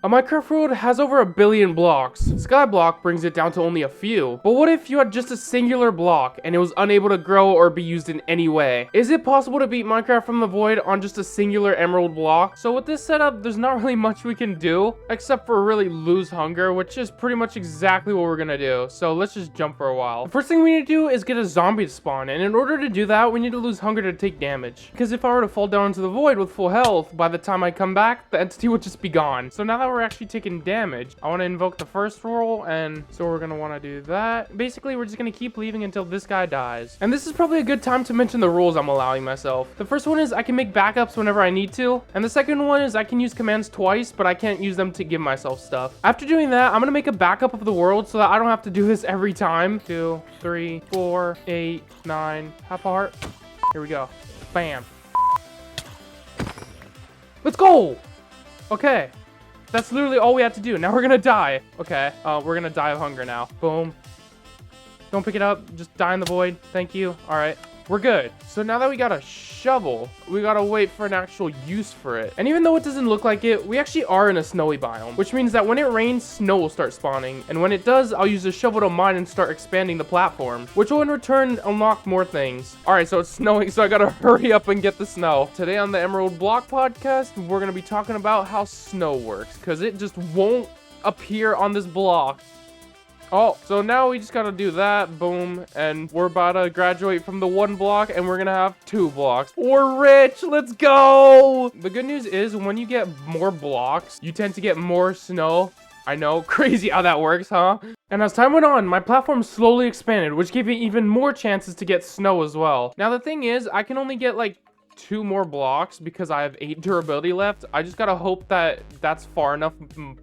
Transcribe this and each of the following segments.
A Minecraft world has over 1 billion blocks. Skyblock brings it down to only a few. But what if you had just a singular block and it was unable to grow or be used in any way? Is it possible to beat Minecraft from the void on just a singular emerald block? So with this setup, there's not really much we can do except for really lose hunger, which is pretty much exactly what we're gonna do. So let's just jump for a while. The first thing we need to do is get a zombie to spawn, and in order to do that, we need to lose hunger to take damage. Because if I were to fall down into the void with full health, by the time I come back, the entity would just be gone. So now that we're actually taking damage, I want to invoke the first roll, and so we're going to want to do that. Basically, we're just going to keep leaving until this guy dies. And this is probably a good time to mention the rules I'm allowing myself. The first one is I can make backups whenever I need to, and the second one is I can use commands twice, but I can't use them to give myself stuff. After doing that, I'm going to make a backup of the world so that I don't have to do this every time. 2, 3, 4, 8, 9, half a heart. Here we go. Bam. Let's go. Okay. That's literally all we had to do. Now we're gonna die. Okay, we're gonna die of hunger now. Boom. Don't pick it up. Just die in the void. Thank you. All right. We're good. So now that we got a shovel, we gotta wait for an actual use for it. And even though it doesn't look like it, we actually are in a snowy biome, which means that when it rains, snow will start spawning. And when it does, I'll use a shovel to mine and start expanding the platform, which will in return unlock more things. All right, so it's snowing, so I gotta hurry up and get the snow. Today on the Emerald Block Podcast, we're gonna be talking about how snow works, because it just won't appear on this block. Oh, so now we just gotta do that, boom, and we're about to graduate from the 1 block, and we're gonna have 2 blocks. We're rich, let's go! The good news is, when you get more blocks, you tend to get more snow. I know, crazy how that works, huh? And as time went on, my platform slowly expanded, which gave me even more chances to get snow as well. Now the thing is, I can only get like 2 more blocks because I have 8 durability left. I just gotta hope that that's far enough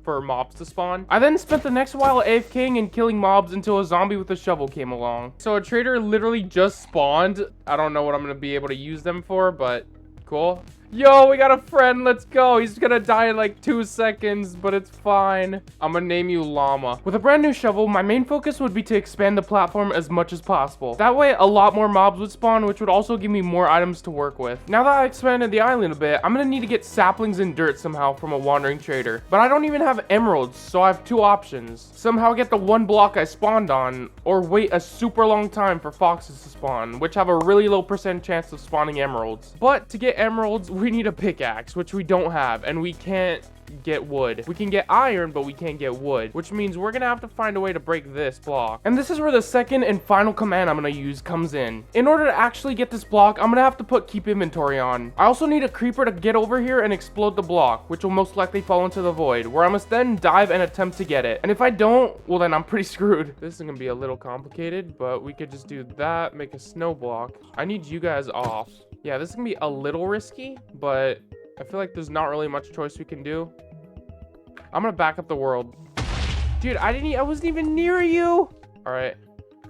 for mobs to spawn. I then spent the next while AFKing and killing mobs until a zombie with a shovel came along. So a trader literally just spawned. I don't know what I'm gonna be able to use them for, but cool. Yo, we got a friend. Let's go. He's gonna die in like 2 seconds, but it's fine. I'm gonna name you Llama. With a brand new shovel, my main focus would be to expand the platform as much as possible. That way, a lot more mobs would spawn, which would also give me more items to work with. Now that I expanded the island a bit, I'm gonna need to get saplings and dirt somehow from a wandering trader. But I don't even have emeralds, so I have 2 options. Somehow get the 1 block I spawned on, or wait a super long time for foxes to spawn, which have a really low % chance of spawning emeralds. But to get emeralds, we need a pickaxe, which we don't have, and we can't get wood. We can get iron, but we can't get wood, which means we're gonna have to find a way to break this block. And this is where the second and final command I'm gonna use comes in. In order to actually get this block, I'm gonna have to put keep inventory on. I also need a creeper to get over here and explode the block, which will most likely fall into the void, where I must then dive and attempt to get it. And if I don't, well then I'm pretty screwed. This is gonna be a little complicated, but we could just do that, make a snow block. I need you guys off. Yeah, this is gonna be a little risky, but I feel like there's not really much choice we can do. I'm gonna back up the world. Dude, I wasn't even near you. All right,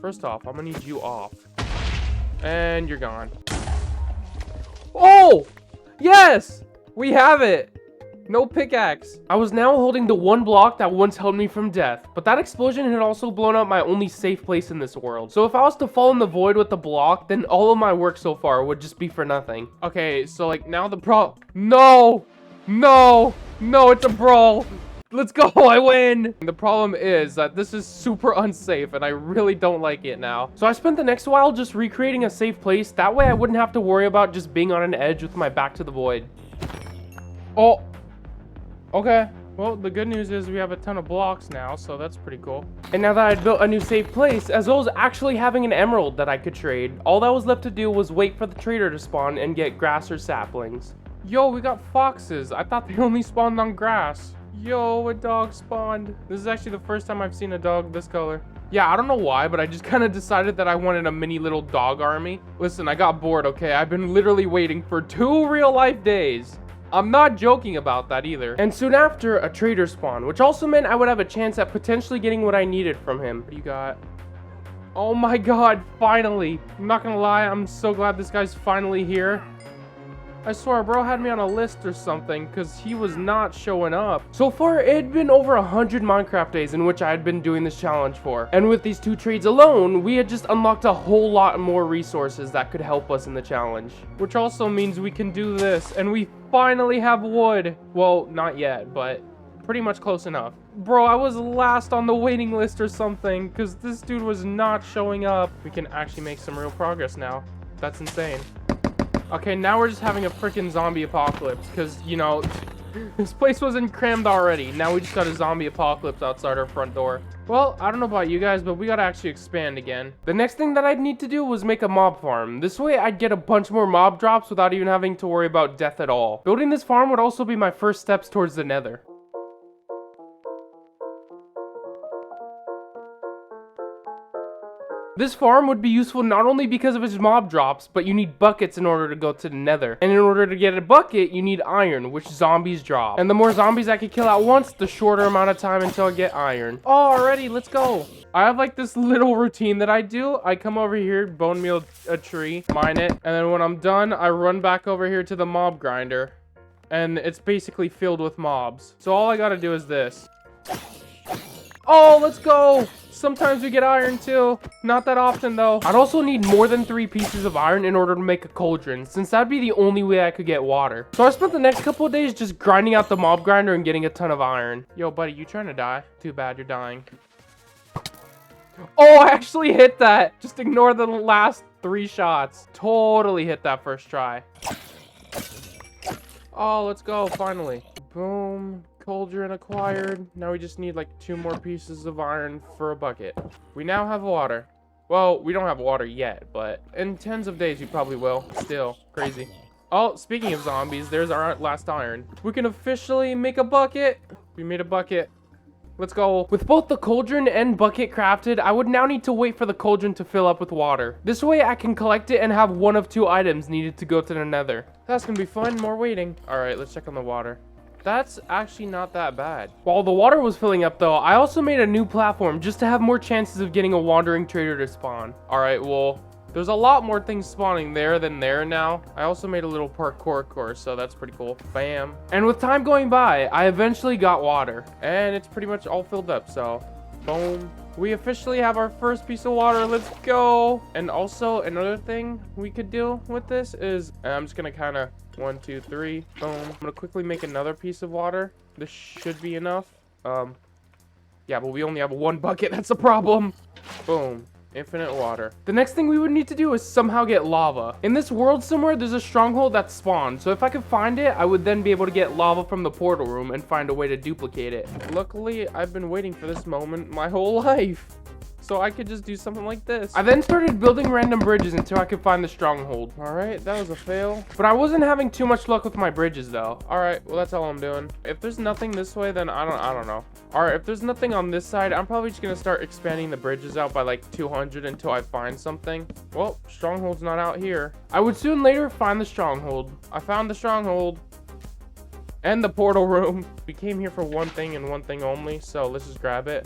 first off, I'm gonna need you off. And you're gone. Oh, yes, we have it. No pickaxe. I was now holding the 1 block that once held me from death, but that explosion had also blown up my only safe place in this world. So if I was to fall in the void with the block, then all of my work so far would just be for nothing. Okay, so like now the no, it's a brawl. Let's go, I win! The problem is that this is super unsafe and I really don't like it now. So I spent the next while just recreating a safe place. That way I wouldn't have to worry about just being on an edge with my back to the void. Oh. Okay, well, the good news is we have a ton of blocks now, so that's pretty cool. And now that I'd built a new safe place, as well as actually having an emerald that I could trade, all that was left to do was wait for the trader to spawn and get grass or saplings. Yo, we got foxes. I thought they only spawned on grass. Yo, a dog spawned. This is actually the first time I've seen a dog this color. Yeah, I don't know why, but I just kind of decided that I wanted a mini little dog army. Listen, I got bored, okay? I've been literally waiting for 2 real-life days. I'm not joking about that either. And soon after, a trader spawned, which also meant I would have a chance at potentially getting what I needed from him. What do you got? Oh my god, finally. I'm not gonna lie, I'm so glad this guy's finally here. I swear, bro had me on a list or something because he was not showing up. So far, it had been over 100 Minecraft days in which I had been doing this challenge for. And with these 2 trades alone, we had just unlocked a whole lot more resources that could help us in the challenge. Which also means we can do this, and we finally have wood. Well, not yet, but pretty much close enough. Bro, I was last on the waiting list or something because this dude was not showing up. We can actually make some real progress now. That's insane. Okay, now we're just having a freaking zombie apocalypse because, you know, this place wasn't crammed already. Now we just got a zombie apocalypse outside our front door. Well, I don't know about you guys, but we gotta actually expand again. The next thing that I'd need to do was make a mob farm. This way I'd get a bunch more mob drops without even having to worry about death at all. Building this farm would also be my first steps towards the Nether. This farm would be useful not only because of its mob drops, but you need buckets in order to go to the Nether. And in order to get a bucket, you need iron, which zombies drop. And the more zombies I can kill at once, the shorter amount of time until I get iron. Alrighty, let's go. I have like this little routine that I do. I come over here, bone meal a tree, mine it, and then when I'm done, I run back over here to the mob grinder. And it's basically filled with mobs. So all I gotta do is this. Oh, let's go! Sometimes we get iron too. Not that often though. I'd also need more than 3 pieces of iron in order to make a cauldron, since that'd be the only way I could get water. So I spent the next couple of days just grinding out the mob grinder and getting a ton of iron. Yo, buddy, you trying to die? Too bad, you're dying. Oh, I actually hit that. Just ignore the last 3 shots. Totally hit that first try. Oh, let's go, finally. Boom. Cauldron acquired. Now we just need like 2 more pieces of iron for a bucket. We now have water. Well, we don't have water yet, but in tens of days we probably will. Still crazy. Oh, speaking of zombies, there's our last iron. We can officially make a bucket. We made a bucket. Let's go. With both the cauldron and bucket crafted, I would now need to wait for the cauldron to fill up with water. This way I can collect it and have 1 of 2 items needed to go to the Nether. That's gonna be fun. More waiting. All right, let's check on the water. That's actually not that bad. While the water was filling up though, I also made a new platform just to have more chances of getting a wandering trader to spawn. All right, well, there's a lot more things spawning there than there now. I also made a little parkour course, so that's pretty cool. Bam. And with time going by, I eventually got water. And it's pretty much all filled up, so boom. We officially have our first piece of water. Let's go. And also another thing we could do with this is, I'm just gonna kind of 1, 2, 3, boom. I'm gonna quickly make another piece of water. This should be enough. Yeah, but we only have 1 bucket. That's the problem. Boom. Infinite water. The next thing we would need to do is somehow get lava. In this world somewhere, there's a stronghold that spawned. So if I could find it, I would then be able to get lava from the portal room and find a way to duplicate it. Luckily, I've been waiting for this moment my whole life. So I could just do something like this. I then started building random bridges until I could find the stronghold. All right, that was a fail. But I wasn't having too much luck with my bridges though. All right, well that's all I'm doing. If there's nothing this way, then I don't know. All right, if there's nothing on this side, I'm probably just gonna start expanding the bridges out by like 200 until I find something. Well, stronghold's not out here. I would soon later find the stronghold. I found the stronghold. And the portal room. We came here for one thing and one thing only, so let's just grab it.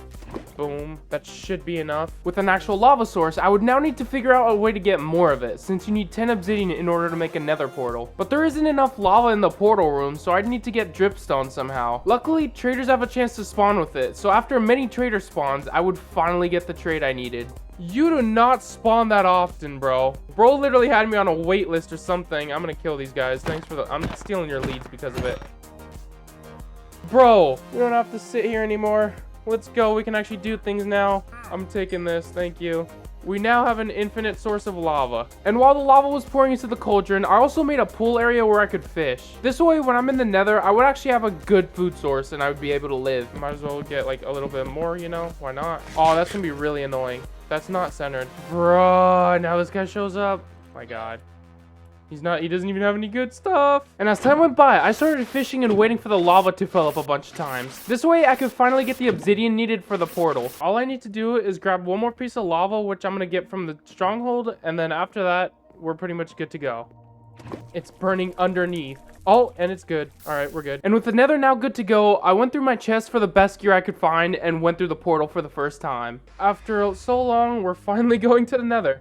Boom. That should be enough. With an actual lava source, I would now need to figure out a way to get more of it, since you need 10 obsidian in order to make a nether portal. But there isn't enough lava in the portal room, so I'd need to get dripstone somehow. Luckily, traders have a chance to spawn with it, so after many trader spawns, I would finally get the trade I needed. You do not spawn that often, bro. Bro literally had me on a wait list or something. I'm gonna kill these guys. Thanks for the... I'm stealing your leads because of it. Bro, we don't have to sit here anymore. Let's go. We can actually do things now. I'm taking this. Thank you. We now have an infinite source of lava. And while the lava was pouring into the cauldron, I also made a pool area where I could fish. This way, when I'm in the nether, I would actually have a good food source and I would be able to live. Might as well get like a little bit more, you know? Why not? Oh, that's gonna be really annoying. That's not centered. Bro, now this guy shows up. My God. He doesn't even have any good stuff. And as time went by, I started fishing and waiting for the lava to fill up a bunch of times. This way, I could finally get the obsidian needed for the portal. All I need to do is grab 1 more piece of lava, which I'm gonna get from the stronghold. And then after that, we're pretty much good to go. It's burning underneath. Oh, and it's good. All right, we're good. And with the nether now good to go, I went through my chest for the best gear I could find and went through the portal for the first time. After so long, we're finally going to the nether.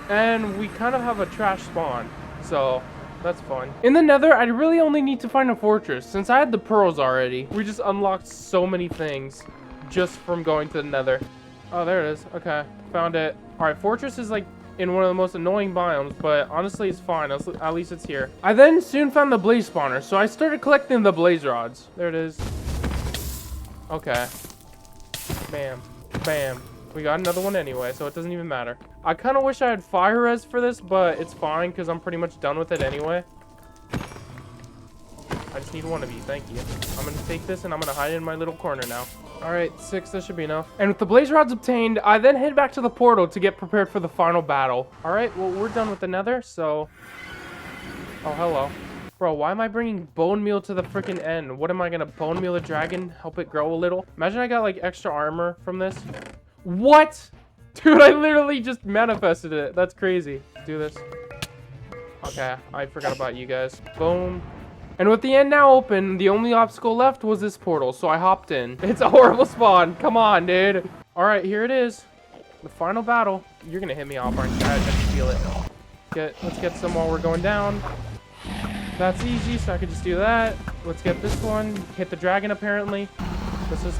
And we kind of have a trash spawn, so that's fun. In the nether, I really only need to find a fortress. Since I had the pearls already, we just unlocked so many things just from going to the nether. Oh, there it is. Okay, found it. All right, fortress is like in one of the most annoying biomes, but honestly, it's fine. At least it's here. I then soon found the blaze spawner, so I started collecting the blaze rods. There it is. Okay. Bam. Bam. We got another one anyway, so it doesn't even matter. I kind of wish I had fire res for this, but it's fine because I'm pretty much done with it anyway. I just need one of you. Thank you. I'm going to take this and I'm going to hide it in my little corner now. All right, 6. That should be enough. And with the blaze rods obtained, I then head back to the portal to get prepared for the final battle. All right, well, we're done with the nether, so... Oh, hello. Bro, why am I bringing bone meal to the freaking end? What am I going to bone meal a dragon? Help it grow a little? Imagine I got, like, extra armor from this. What? Dude, I literally just manifested it. That's crazy. Do this. Okay, I forgot about you guys. Boom. And with the end now open, the only obstacle left was this portal, so I hopped in. It's a horrible spawn. Come on, dude. All right, here it is. The final battle. You're gonna hit me off, aren't you? I can feel it. Let's get some while we're going down. That's easy, so I could just do that. Let's get this one. Hit the dragon, apparently. Let's just...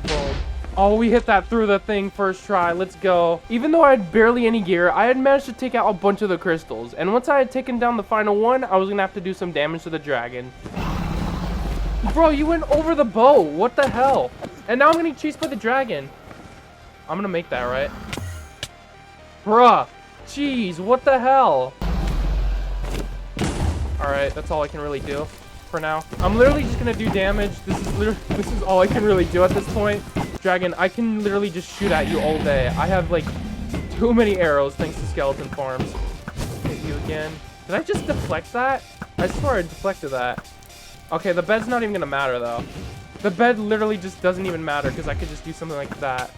Boom. Oh, we hit that through the thing first try. Let's go. Even though I had barely any gear, I had managed to take out a bunch of the crystals. And once I had taken down the final one, I was going to have to do some damage to the dragon. Bro, you went over the bow. What the hell? And now I'm getting chased by the dragon. I'm going to make that, right? Bruh. Jeez, what the hell? Alright, that's all I can really do for now. I'm literally just going to do damage. This is all I can really do at this point. Dragon, I can literally just shoot at you all day. I have like too many arrows thanks to skeleton farms. Hit you again. Did I just deflect that? I swear I deflected that. Okay, the bed's not even gonna matter though. The bed literally just doesn't even matter because I could just do something like that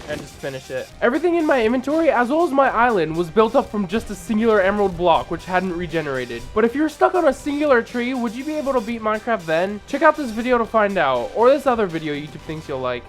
and just finish it. Everything in my inventory, as well as my island, was built up from just a singular emerald block, which hadn't regenerated. But if you're stuck on a singular tree, would you be able to beat Minecraft then? Check out this video to find out, or this other video YouTube thinks you'll like.